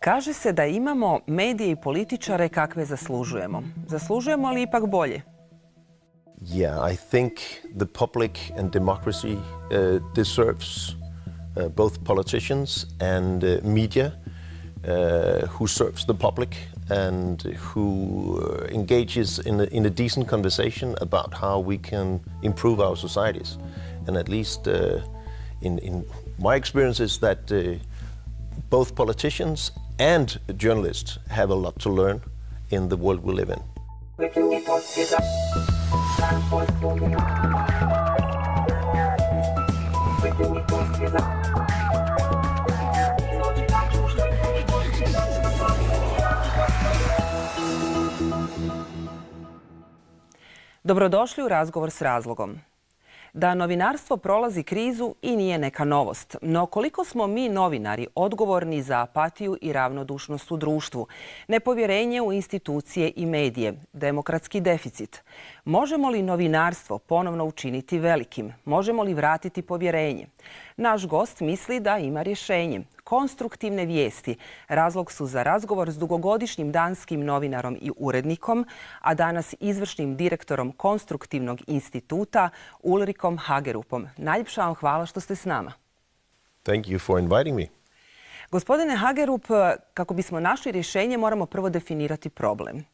Kaže se da imamo medije i političare kakve zaslužujemo. Zaslužujemo li ipak bolje? Yeah, I think the public and democracy deserves both politicians and media who serves the public and who engages in a decent conversation about how we can improve our societies. And at least in my experience is that both politicians and journalists have a lot to learn in the world we live in. Dobrodošli u Razgovor s razlogom. Da novinarstvo prolazi krizu i nije neka novost. No koliko smo mi novinari odgovorni za apatiju i ravnodušnost u društvu, nepovjerenje u institucije i medije, demokratski deficit? Možemo li novinarstvo ponovno učiniti velikim? Možemo li vratiti povjerenje? Naš gost misli da ima rješenje. Konstruktivne vijesti razlog su za razgovor s dugogodišnjim danskim novinarom i urednikom, a danas izvršnim direktorom Konstruktivnog instituta Ulrikom Hagerupom. Najljepša vam hvala što ste s nama. Thank you for inviting me. Gospodine Hagerup, kako bismo našli rješenje, moramo prvo definirati problem.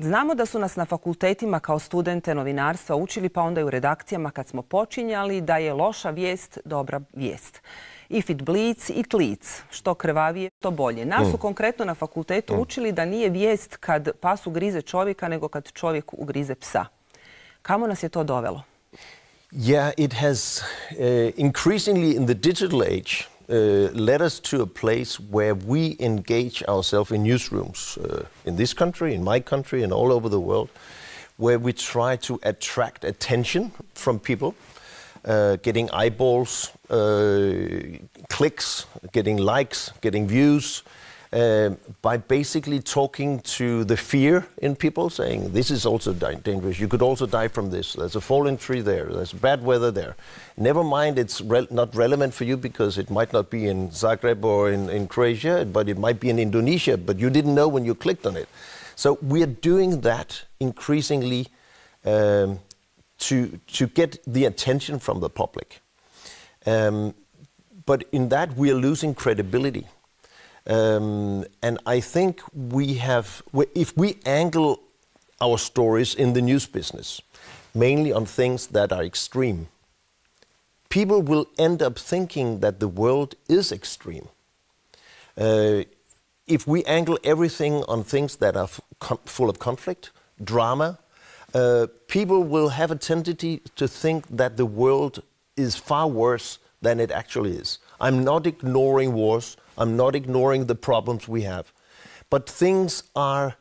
Znamo da su nas na fakultetima kao studente novinarstva učili, pa onda i u redakcijama kad smo počinjali, da je loša vijest dobra vijest. If it bleeds, it leads. Što krvavije, to bolje. Nas su konkretno na fakultetu učili da nije vijest kad pas ugrize čovjeka, nego kad čovjek ugrize psa. Kamo nas je to dovelo? Yeah, it has increasingly in the digital age led us to a place where we engage ourselves in newsrooms in this country, in my country, and all over the world, where we try to attract attention from people, getting eyeballs, clicks, getting likes, getting views, by basically talking to the fear in people, saying this is also dangerous, you could also die from this, there's a fallen tree there, there's bad weather there. Never mind it's not relevant for you because it might not be in Zagreb or in Croatia, but it might be in Indonesia, but you didn't know when you clicked on it. So we are doing that increasingly to get the attention from the public. But in that we are losing credibility. And I think if we angle our stories in the news business, mainly on things that are extreme, people will end up thinking that the world is extreme. If we angle everything on things that are full of conflict, drama, people will have a tendency to think that the world is far worse than it actually is. I'm not ignoring wars, I'm not ignoring the problems we have, but things are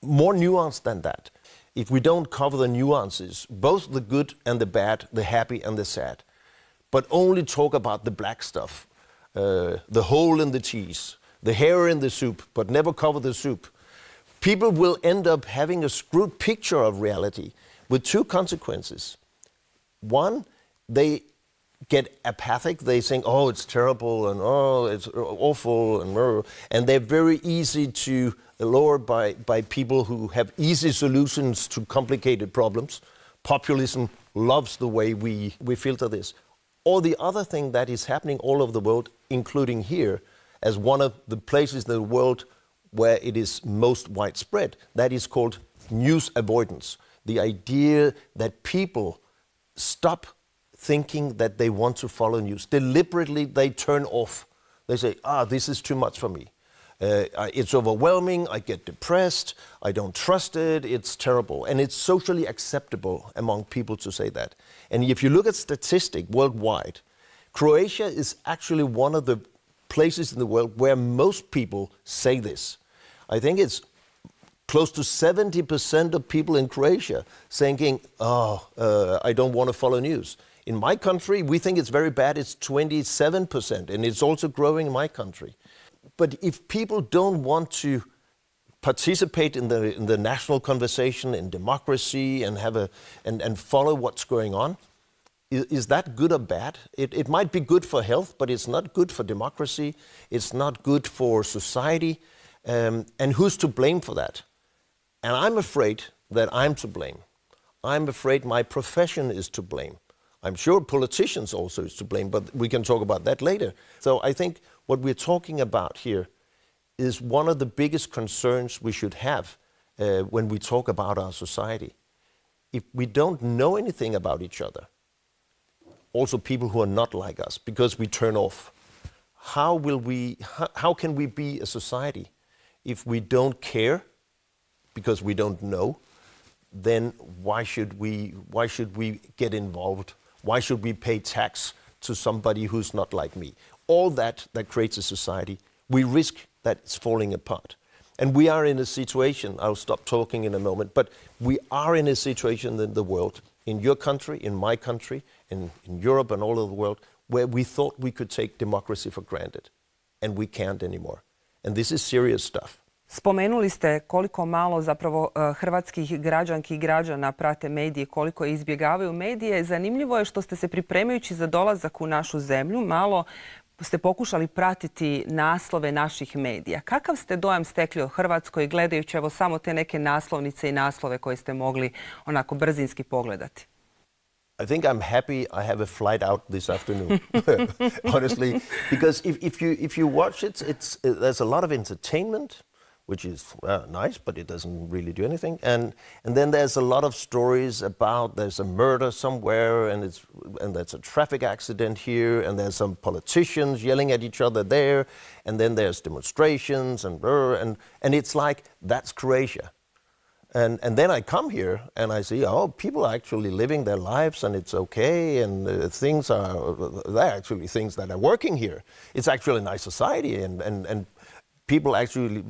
more nuanced than that. If we don't cover the nuances, both the good and the bad, the happy and the sad, but only talk about the black stuff, the hole in the cheese, the hair in the soup, but never cover the soup, people will end up having a screwed picture of reality with two consequences. One, they get apathic, they think, oh, it's terrible, and oh, it's awful, and they're very easy to lure by people who have easy solutions to complicated problems. Populism loves the way we filter this. Or the other thing that is happening all over the world, including here, as one of the places in the world where it is most widespread, that is called news avoidance. The idea that people stop thinking that they want to follow news. Deliberately, they turn off. They say, this is too much for me. It's overwhelming, I get depressed, I don't trust it, it's terrible. And it's socially acceptable among people to say that. And if you look at statistics worldwide, Croatia is actually one of the places in the world where most people say this. I think it's close to 70% of people in Croatia thinking, I don't want to follow news. In my country, we think it's very bad, it's 27%, and it's also growing in my country. But if people don't want to participate in the national conversation, in democracy, and follow what's going on, Is that good or bad? It might be good for health, but it's not good for democracy. It's not good for society. And who's to blame for that? And I'm afraid that I'm to blame. I'm afraid my profession is to blame. I'm sure politicians also is to blame, but we can talk about that later. So I think what we're talking about here is one of the biggest concerns we should have when we talk about our society. If we don't know anything about each other, also people who are not like us, because we turn off, how can we be a society if we don't care because we don't know? Then why should we get involved? Why should we pay tax to somebody who's not like me? All that creates a society, we risk that it's falling apart. And we are in a situation, I'll stop talking in a moment, but we are in a situation in the world, in your country, in my country, in Europe and all over the world, where we thought we could take democracy for granted. And we can't anymore. And this is serious stuff. Spomenuli ste koliko malo zapravo hrvatskih građanki i građana prate medije, koliko izbjegavaju medije. Zanimljivo je što ste se pripremajući za dolazak u našu zemlju malo ste pokušali pratiti naslove naših medija. Kakav ste dojam stekli o Hrvatskoj gledajući evo samo te neke naslovnice i naslove koje ste mogli onako brzinski pogledati? I think I'm happy I have a flight out this afternoon, honestly, because if you watch it, there's a lot of entertainment, which is nice, but it doesn't really do anything. And then there's a lot of stories about there's a murder somewhere, and there's a traffic accident here, and there's some politicians yelling at each other there, and then there's demonstrations, and it's like that's Croatia. And then I come here and I see, oh, people are actually living their lives and it's okay, and there are actually things that are working here. It's actually a nice society, and people actually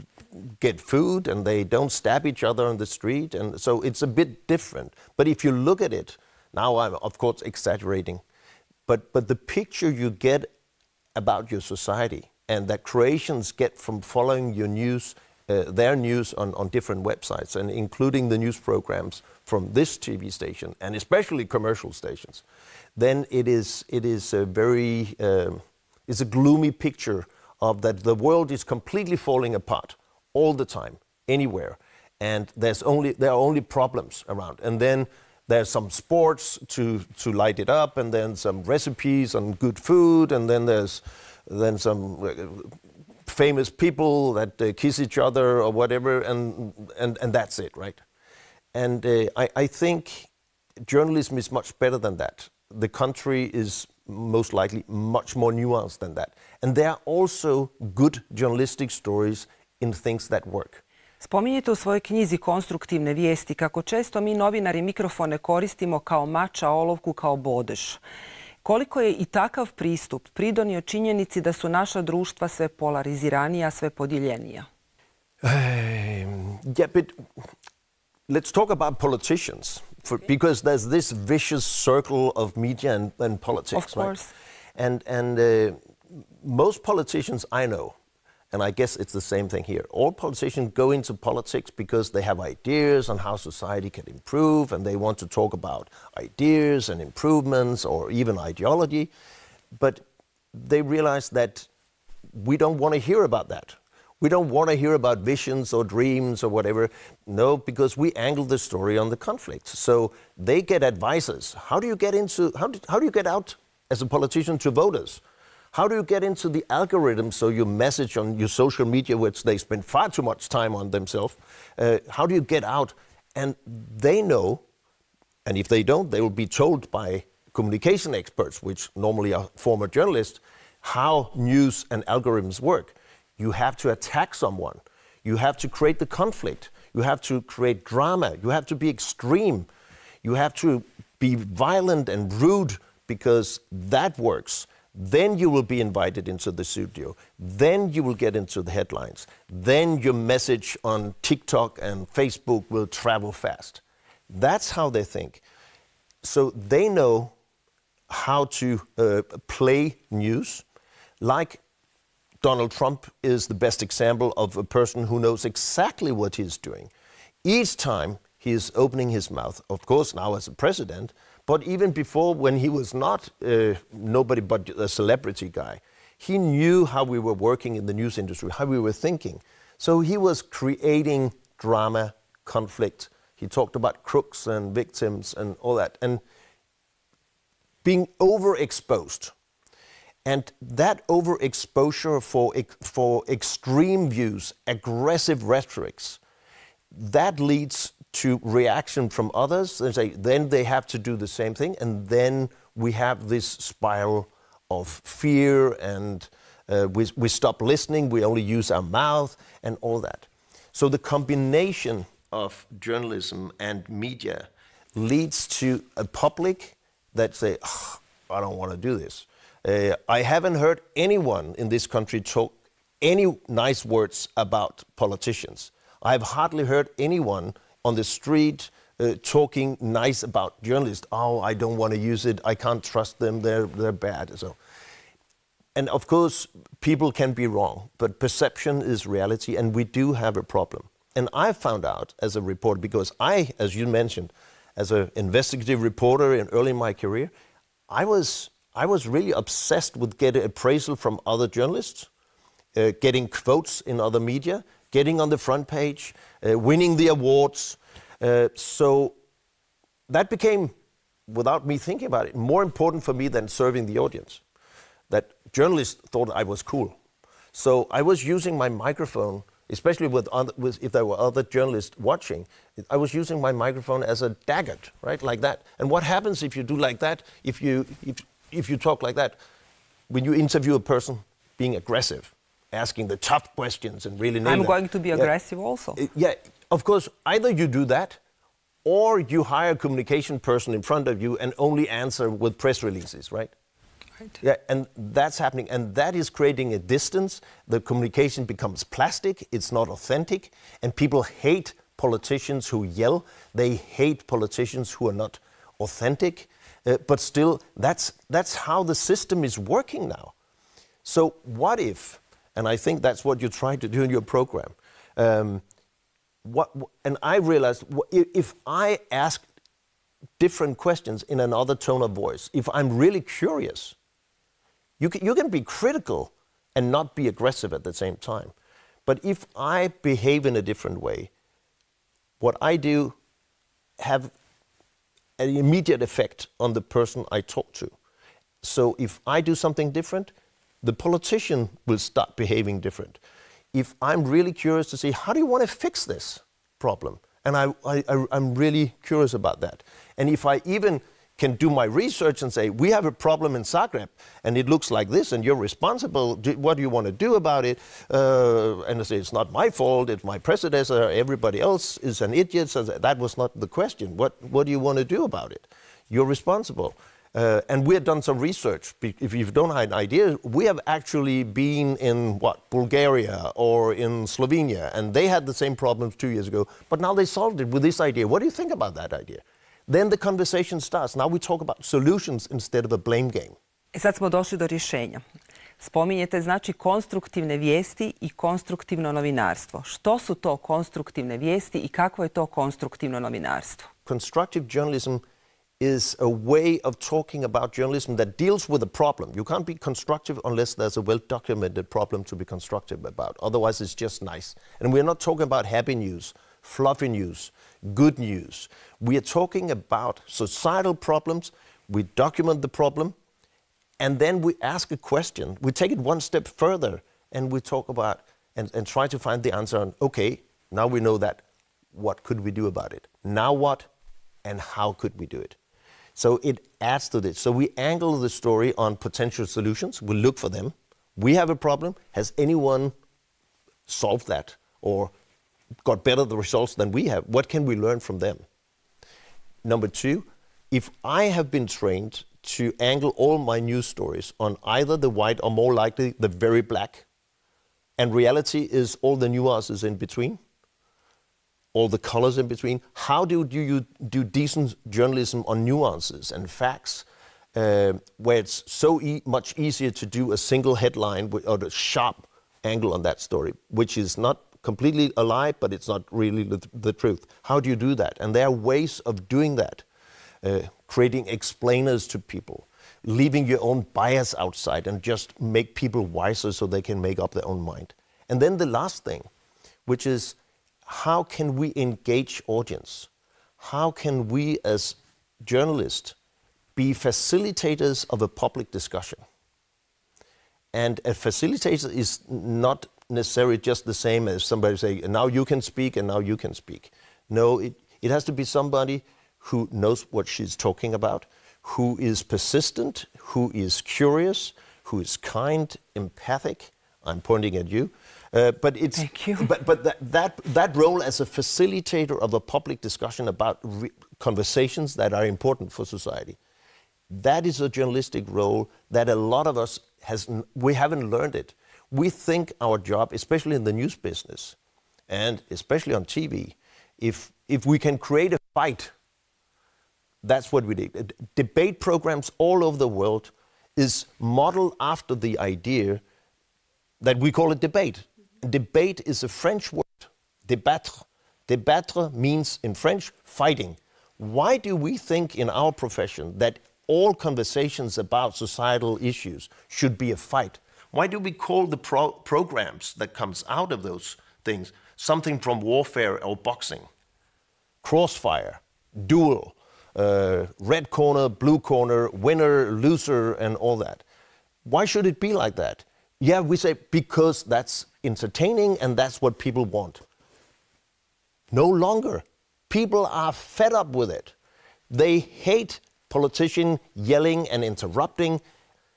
get food and they don't stab each other on the street, and so it's a bit different. But if you look at it, now I'm of course exaggerating, but the picture you get about your society and that Croatians get from following your news, their news on different websites, and including the news programs from this TV station and especially commercial stations, then it is it's a gloomy picture of that the world is completely falling apart all the time, anywhere, and there are only problems around. And then there's some sports to light it up, and then some recipes on good food, and then there's some famous people that kiss each other or whatever, and that's it, right? And I think journalism is much better than that. The country is most likely much more nuanced than that. And there are also good journalistic stories in things that work. Spominjete u svojoj knjizi Konstruktivne vijesti kako često mi novinari mikrofone koristimo kao mač, a olovku kao bodež. Koliko je i takav pristup pridonio činjenici da su naša društva sve polariziranija, sve podijeljenija? Yeah, but let's talk about politicians, because there's this vicious circle of media and politics. Of course. Right? And most politicians I know, and I guess it's the same thing here, all politicians go into politics because they have ideas on how society can improve, and they want to talk about ideas and improvements or even ideology, but they realize that we don't want to hear about that. We don't want to hear about visions or dreams or whatever. No, because we angle the story on the conflict. So they get advisors. How do you get out as a politician to voters? How do you get into the algorithm so you message on your social media, which they spend far too much time on themselves? How do you get out? And they know, and if they don't, they will be told by communication experts, which normally are former journalists, how news and algorithms work. You have to attack someone. You have to create the conflict. You have to create drama. You have to be extreme. You have to be violent and rude, because that works. Then you will be invited into the studio. Then you will get into the headlines. Then your message on TikTok and Facebook will travel fast. That's how they think. So they know how to play news. Like Donald Trump is the best example of a person who knows exactly what he's doing. Each time he is opening his mouth. Of course, now as a president, but even before, when he was not nobody but a celebrity guy, he knew how we were working in the news industry, how we were thinking. So he was creating drama, conflict. He talked about crooks and victims and all that, and being overexposed. And that overexposure for extreme views, aggressive rhetorics, that leads to reaction from others. Then they have to do the same thing, and then we have this spiral of fear, and we stop listening, we only use our mouth, and all that. So the combination of journalism and media leads to a public that say, oh, I don't want to do this. I haven't heard anyone in this country talk any nice words about politicians. I've hardly heard anyone on the street talking nice about journalists. Oh, I don't want to use it. I can't trust them. They're bad. So, and of course, people can be wrong, but perception is reality, and we do have a problem. And I found out as a reporter, because I, as you mentioned, as an investigative reporter early in my career, I was really obsessed with getting appraisal from other journalists, getting quotes in other media, getting on the front page, winning the awards. So that became, without me thinking about it, more important for me than serving the audience. That journalists thought I was cool. So I was using my microphone, especially if there were other journalists watching, I was using my microphone as a daggett, right, like that. And what happens if you do like that, if you talk like that, when you interview a person being aggressive, asking the tough questions and really nail I'm going to be aggressive also. Yeah, of course, either you do that, or you hire a communication person in front of you and only answer with press releases, right? Right. Yeah, and that's happening, and that is creating a distance. The communication becomes plastic, it's not authentic, and people hate politicians who yell. They hate politicians who are not authentic, but still, that's how the system is working now. So what if, and I think that's what you try to do in your program, and I realized if I ask different questions in another tone of voice, if I'm really curious, you can be critical and not be aggressive at the same time. But if I behave in a different way, what I do have an immediate effect on the person I talk to. So if I do something different, the politician will start behaving different. If I'm really curious to see, how do you want to fix this problem? And I'm really curious about that. And if I even can do my research and say, we have a problem in Zagreb, and it looks like this, and you're responsible, what do you want to do about it? And I say, it's not my fault, it's my predecessor, everybody else is an idiot, so that was not the question. What do you want to do about it? You're responsible. And we have done some research. If you don't have an idea, we have actually been in, Bulgaria or in Slovenia, and they had the same problems 2 years ago, but now they solved it with this idea. What do you think about that idea? Then the conversation starts. Now we talk about solutions instead of a blame game. Sad smo došli do rješenja. Spominjete znači konstruktivne vijesti i konstruktivno novinarstvo. Što su to konstruktivne vijesti i kakvo je to konstruktivno novinarstvo? Constructive journalism is a way of talking about journalism that deals with a problem. You can't be constructive unless there's a well-documented problem to be constructive about. Otherwise, it's just nice. And we're not talking about happy news, fluffy news, good news. We are talking about societal problems. We document the problem, and then we ask a question. We take it one step further, and we talk about and try to find the answer on, okay, now we know that. What could we do about it? Now what, and how could we do it? So it adds to this. So we angle the story on potential solutions. We look for them. We have a problem. Has anyone solved that or got better the results than we have? What can we learn from them? Number two, if I have been trained to angle all my news stories on either the white or more likely the very black, and reality is all the nuances in between, all the colors in between, how do you do decent journalism on nuances and facts, where it's so much easier to do a single headline or a sharp angle on that story, which is not completely a lie, but it's not really the truth. How do you do that? And there are ways of doing that. Creating explainers to people, leaving your own bias outside and just make people wiser so they can make up their own mind. And then the last thing, which is how can we engage audience? How can we as journalists be facilitators of a public discussion? And a facilitator is not necessarily just the same as somebody say, now you can speak and now you can speak. No, it has to be somebody who knows what she's talking about, who is persistent, who is curious, who is kind, empathic. I'm pointing at you. But it's, Thank you. But that role as a facilitator of a public discussion about conversations that are important for society, that is a journalistic role that a lot of us we haven't learned it. We think our job, especially in the news business, and especially on TV, if we can create a fight, that's what we did. Debate programs all over the world is modeled after the idea that we call it debate. Debate is a French word, débattre. Débattre means in French, fighting. Why do we think in our profession that all conversations about societal issues should be a fight? Why do we call the programs that comes out of those things something from warfare or boxing? Crossfire, duel, red corner, blue corner, winner, loser, and all that. Why should it be like that? Yeah, we say because that's entertaining and that's what people want. No longer. People are fed up with it. They hate politicians yelling and interrupting.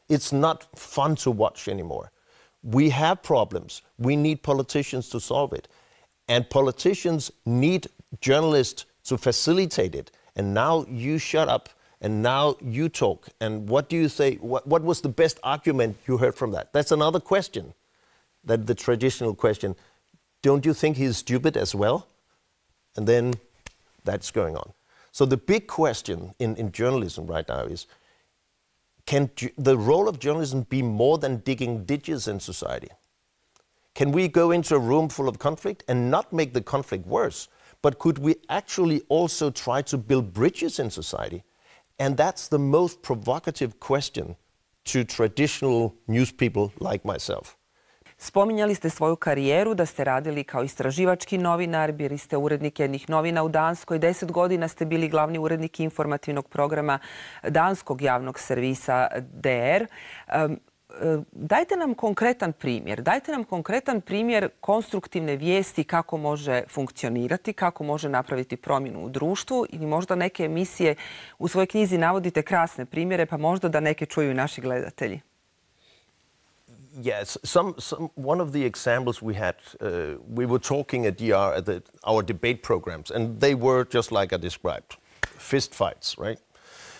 It's not fun to watch anymore. We have problems. We need politicians to solve it. And politicians need journalists to facilitate it. And now you shut up and now you talk. And what do you say? What was the best argument you heard from that? That's another question. That the traditional question, don't you think he's stupid as well? And then that's going on. So the big question in journalism right now is, can the role of journalism be more than digging ditches in society? Can we go into a room full of conflict and not make the conflict worse? But could we actually also try to build bridges in society? And that's the most provocative question to traditional news people like myself. Spominjali ste svoju karijeru, da ste radili kao istraživački novinar, bili ste urednik jednih novina u Danskoj, 10 godina ste bili glavni urednik informativnog programa danskog javnog servisa DR. Dajte nam konkretan primjer. Dajte nam konkretan primjer konstruktivne vijesti kako može funkcionirati, kako može napraviti promjenu u društvu ili možda neke emisije u svojoj knjizi navodite krasne primjere, pa možda da neke čuju i naši gledatelji. Yes, one of the examples we had, we were talking at DR at our debate programs, and they were just like I described, fist fights, right?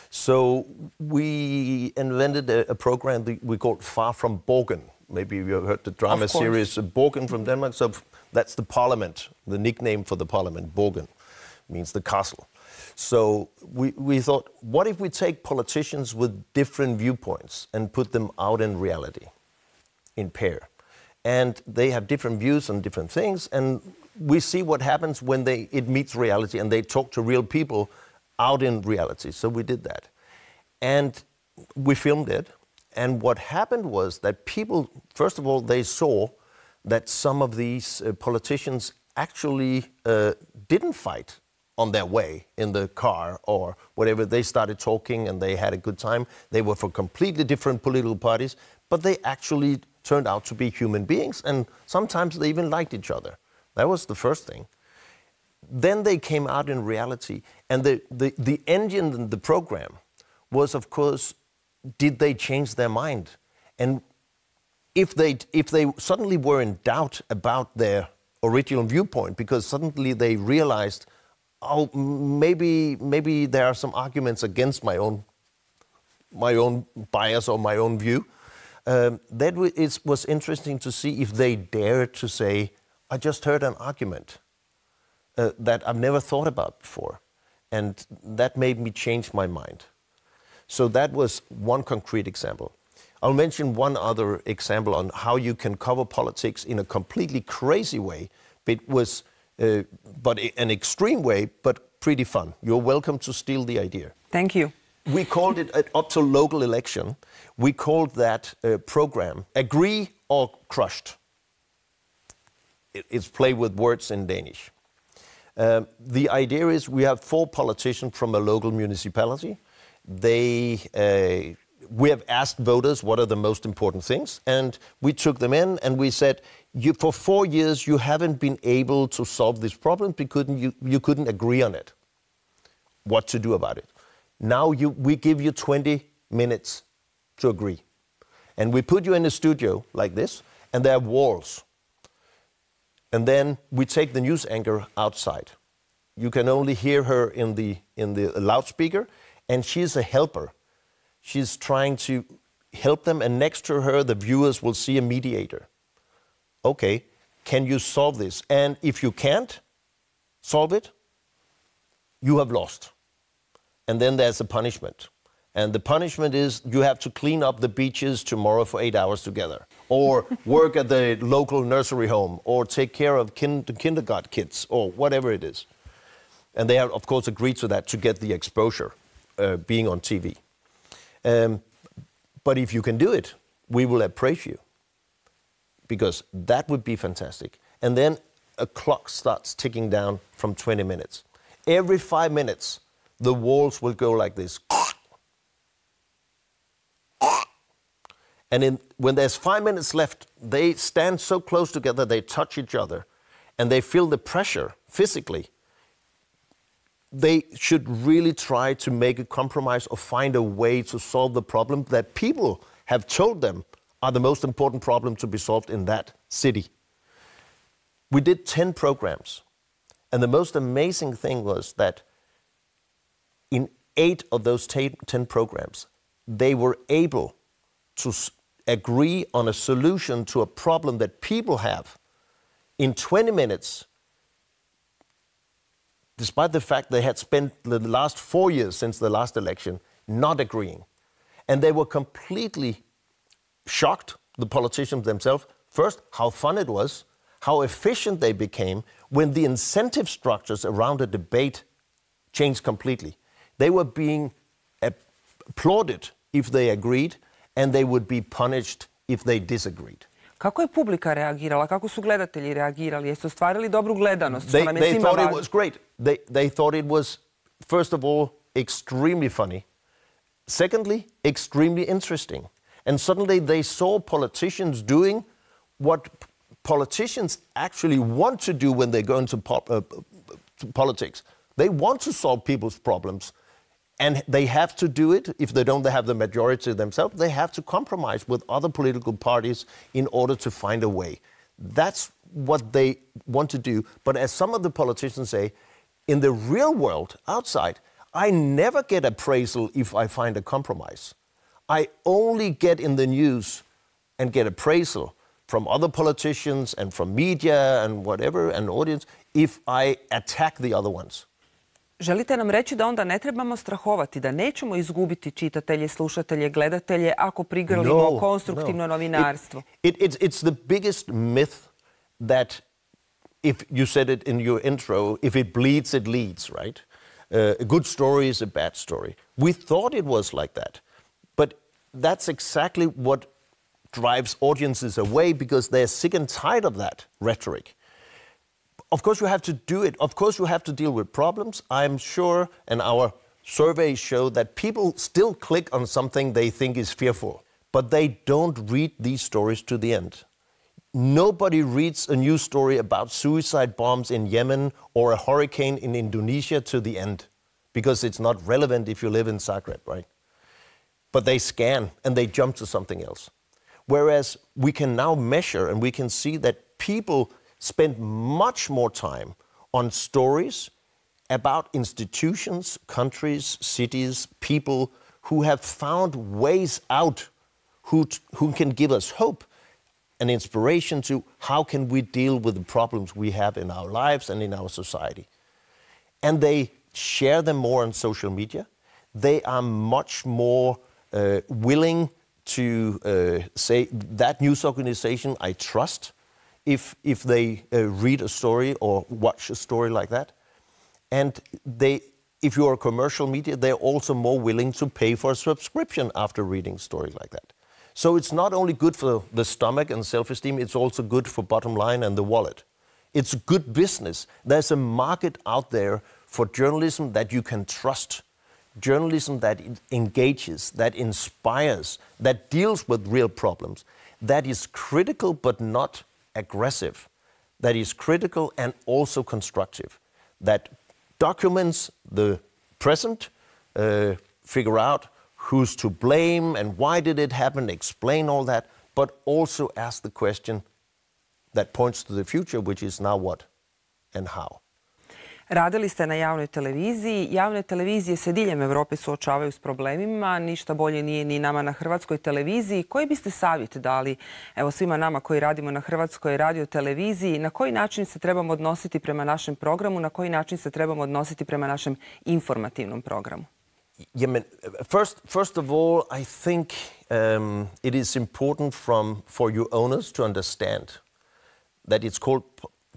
So we invented a program that we called Far From Borgen. Maybe you heard the drama series Borgen from Denmark. So that's the parliament, the nickname for the parliament, Borgen, means the castle. So we thought, what if we take politicians with different viewpoints and put them out in reality, in pair? And they have different views on different things, and we see what happens when it meets reality and they talk to real people out in reality. So we did that. And we filmed it. And what happened was that people, first of all, they saw that some of these politicians actually didn't fight on their way in the car or whatever. They started talking and they had a good time. They were for completely different political parties, but they actually turned out to be human beings, and sometimes they even liked each other. That was the first thing. Then they came out in reality, and the engine in the program was, of course, did they change their mind? And if they suddenly were in doubt about their original viewpoint, because suddenly they realized, oh, maybe there are some arguments against my own bias or my own view, it was interesting to see if they dared to say, I just heard an argument that I've never thought about before. And that made me change my mind. So that was one concrete example. I'll mention one other example on how you can cover politics in a completely crazy way, It was, but an extreme way, but pretty fun. You're welcome to steal the idea. Thank you. We called it, up to local election, we called that program Agree or Crushed. It's play with words in Danish. The idea is we have 4 politicians from a local municipality. We have asked voters what are the most important things, and we took them in and we said, for 4 years you haven't been able to solve this problem because you couldn't agree on it. What to do about it? Now we give you 20 minutes to agree. And we put you in a studio like this, and there are walls. And then we take the news anchor outside. You can only hear her in the loudspeaker, and she's a helper. She's trying to help them, and next to her, the viewers will see a mediator. Okay, can you solve this? And if you can't solve it, you have lost. And then there's a punishment. And the punishment is you have to clean up the beaches tomorrow for 8 hours together, or work at the local nursery home, or take care of kindergarten kids, or whatever it is. And they have, of course, agreed to that to get the exposure, being on TV. But if you can do it, we will appraise you, because that would be fantastic. And then a clock starts ticking down from 20 minutes. Every 5 minutes, the walls will go like this. And when there's 5 minutes left, they stand so close together, they touch each other, and they feel the pressure physically. They should really try to make a compromise or find a way to solve the problem that people have told them are the most important problem to be solved in that city. We did 10 programs, and the most amazing thing was that in 8 of those 10 programs, they were able to agree on a solution to a problem that people have in 20 minutes, despite the fact they had spent the last 4 years since the last election not agreeing. And they were completely shocked, the politicians themselves, first, how fun it was, how efficient they became when the incentive structures around a debate changed completely. They were being applauded if they agreed, and they would be punished if they disagreed. Kako je publika reagirala? Kako su gledatelji reagirali? Jeste ostvarili dobru gledanost? They thought it was great. They thought it was, first of all, extremely funny. Secondly, extremely interesting. And suddenly they saw politicians doing what politicians actually want to do when they go into politics. They want to solve people's problems. And they have to do it, if they don't have the majority themselves, they have to compromise with other political parties in order to find a way. That's what they want to do. But as some of the politicians say, in the real world, outside, I never get appraisal if I find a compromise. I only get in the news and get appraisal from other politicians and from media and whatever, and audience, if I attack the other ones. Želite nam reći da onda ne trebamo strahovati, da nećemo izgubiti čitatelje, slušatelje, gledatelje ako prigrlimo konstruktivno novinarstvo? It's the biggest myth that, if you said it in your intro, if it bleeds, it leads, right? A good story is a bad story. We thought it was like that. But that's exactly what drives audiences away, because they're sick and tired of that rhetoric. Of course, you have to do it. Of course, you have to deal with problems. I'm sure, and our surveys show that people still click on something they think is fearful, but they don't read these stories to the end. Nobody reads a news story about suicide bombs in Yemen or a hurricane in Indonesia to the end, because it's not relevant if you live in Zagreb, right? But they scan and they jump to something else. Whereas we can now measure and we can see that people spend much more time on stories about institutions, countries, cities, people who have found ways out, who can give us hope and inspiration to how can we deal with the problems we have in our lives and in our society. And they share them more on social media. They are much more willing to say that news organization I trust if they read a story or watch a story like that. And if you are commercial media, they're also more willing to pay for a subscription after reading a story like that. So it's not only good for the stomach and self-esteem, it's also good for bottom line and the wallet. It's good business. There's a market out there for journalism that you can trust. Journalism that engages, that inspires, that deals with real problems, that is critical but not aggressive, that is critical and also constructive, that documents the present, figure out who's to blame and why did it happen, explain all that, but also ask the question that points to the future, which is now what and how. Radili ste na javnoj televiziji. Javne televizije se diljem Evrope suočavaju s problemima. Ništa bolje nije ni nama na hrvatskoj televiziji. Koji biste savjet dali svima nama koji radimo na hrvatskoj radioteleviziji? Na koji način se trebamo odnositi prema našem programu? Na koji način se trebamo odnositi prema našem informativnom programu? First of all, I think it is important for you owners to understand that it's called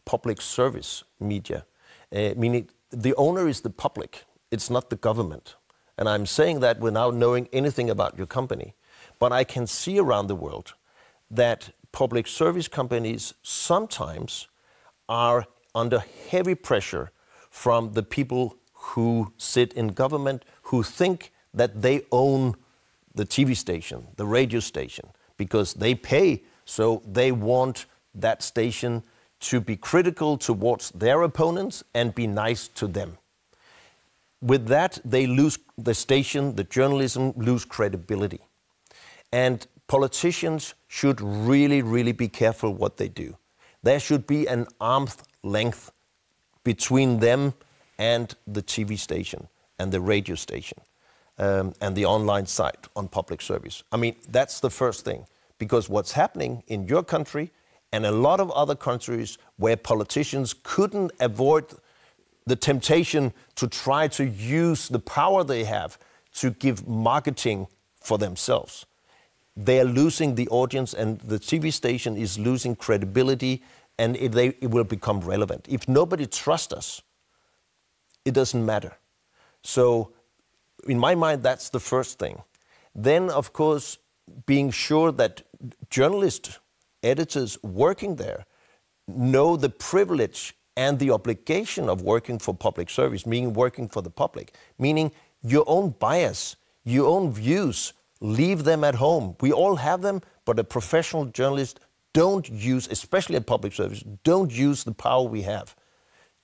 public service media. Meaning the owner is the public, it's not the government. And I'm saying that without knowing anything about your company. But I can see around the world that public service companies sometimes are under heavy pressure from the people who sit in government, who think that they own the TV station, the radio station, because they pay, so they want that station to be critical towards their opponents and be nice to them. With that, they lose the station, the journalism lose credibility. And politicians should really, really be careful what they do. There should be an arm's length between them and the TV station and the radio station and the online site on public service. I mean, that's the first thing, because what's happening in your country and a lot of other countries where politicians couldn't avoid the temptation to try to use the power they have to give marketing for themselves. They are losing the audience and the TV station is losing credibility, and it will become relevant. If nobody trusts us, it doesn't matter. So in my mind, that's the first thing. Then, of course, being sure that journalists, editors working there know the privilege and the obligation of working for public service, meaning working for the public, meaning your own bias, your own views, leave them at home. We all have them, but a professional journalist don't use, especially at public service, don't use the power we have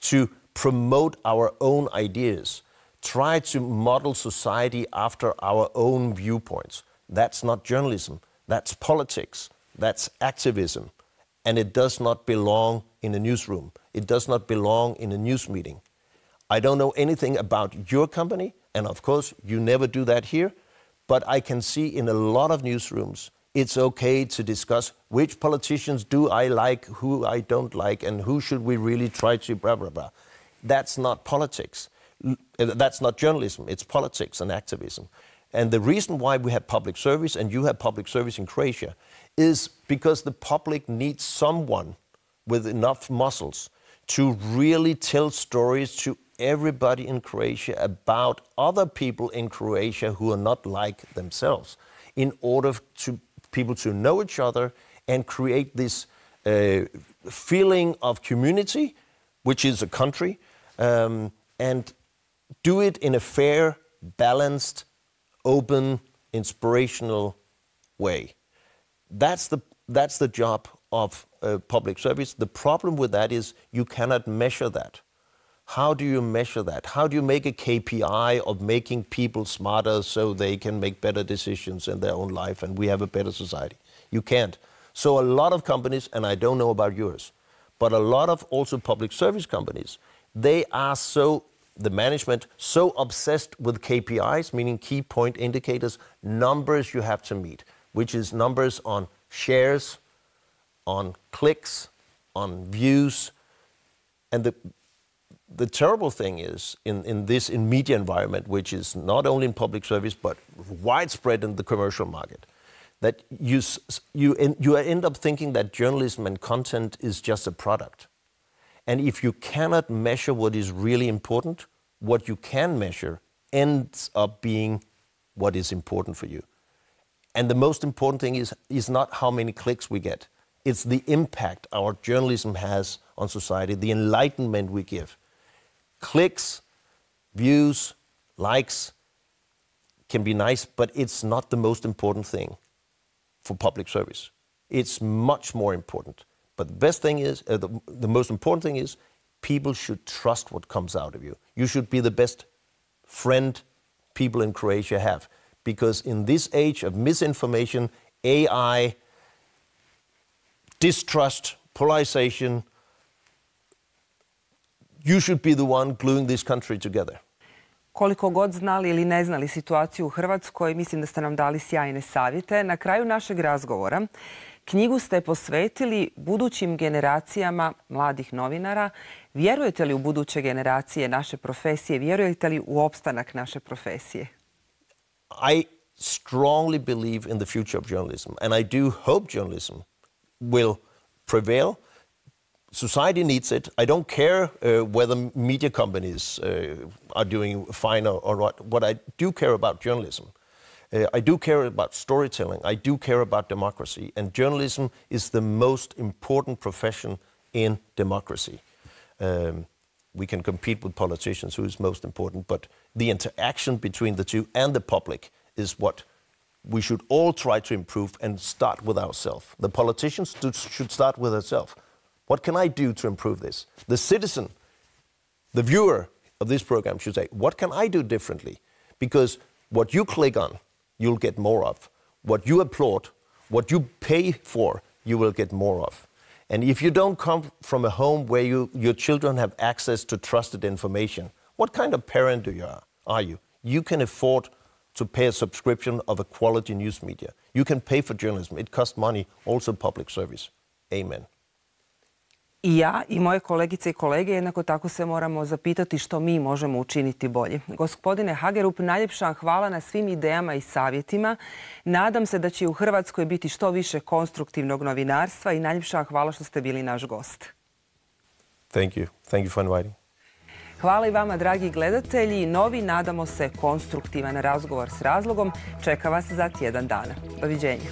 to promote our own ideas, try to model society after our own viewpoints. That's not journalism, that's politics. That's activism, and it does not belong in a newsroom. It does not belong in a news meeting. I don't know anything about your company, and of course, you never do that here, but I can see in a lot of newsrooms, it's okay to discuss which politicians do I like, who I don't like, and who should we really try to blah, blah, blah. That's not politics. That's not journalism. It's politics and activism. And the reason why we have public service, and you have public service in Croatia, is because the public needs someone with enough muscles to really tell stories to everybody in Croatia about other people in Croatia who are not like themselves, in order to people to know each other and create this feeling of community, which is a country, and do it in a fair, balanced, open, inspirational way. That's the job of public service. The problem with that is you cannot measure that. How do you measure that? How do you make a KPI of making people smarter so they can make better decisions in their own life and we have a better society? You can't. So a lot of companies, and I don't know about yours, but a lot of also public service companies, they are the management so obsessed with KPIs, meaning key point indicators, numbers you have to meet, which is numbers on shares, on clicks, on views. And the terrible thing is, in media environment, which is not only in public service, but widespread in the commercial market, that you end up thinking that journalism and content is just a product. And if you cannot measure what is really important, what you can measure ends up being what is important for you. And the most important thing is not how many clicks we get. It's the impact our journalism has on society, the enlightenment we give. Clicks, views, likes can be nice, but it's not the most important thing for public service. It's much more important. But the best thing is, the most important thing is, people should trust what comes out of you. You should be the best friend people in Croatia have. Because in this age of misinformation, AI, distrust, polarization, you should be the one gluing this country together. Koliko god znali ili ne znali situaciju u Hrvatskoj, mislim da ste nam dali sjajne savjete. Na kraju našeg razgovora knjigu ste posvetili budućim generacijama mladih novinara. Vjerujete li u buduće generacije naše profesije? Vjerujete li u opstanak naše profesije? I strongly believe in the future of journalism, and I do hope journalism will prevail. Society needs it. I don't care whether media companies are doing fine or not. What I do care about journalism. I do care about storytelling. I do care about democracy. And journalism is the most important profession in democracy. We can compete with politicians, who is most important, but the interaction between the two and the public is what we should all try to improve and start with ourselves. The politicians should start with themselves. What can I do to improve this? The citizen, the viewer of this program should say, what can I do differently? Because what you click on, you'll get more of. What you applaud, what you pay for, you will get more of. And if you don't come from a home where your children have access to trusted information, what kind of parent are you? You can afford to pay a subscription of a quality news media. You can pay for journalism. It costs money, also public service. Amen. I ja i moje kolegice i kolege jednako tako se moramo zapitati što mi možemo učiniti bolje. Gospodine Hagerup, najljepša hvala na svim idejama i savjetima. Nadam se da će u Hrvatskoj biti što više konstruktivnog novinarstva i najljepša hvala što ste bili naš gost. Thank you. Thank you for inviting. Hvala i vama, dragi gledatelji. Novi, nadamo se, konstruktivan razgovor s razlogom čeka vas za tjedan dana. Doviđenja.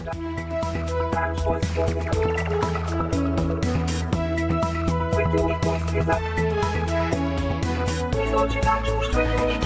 Izvođenja društvenih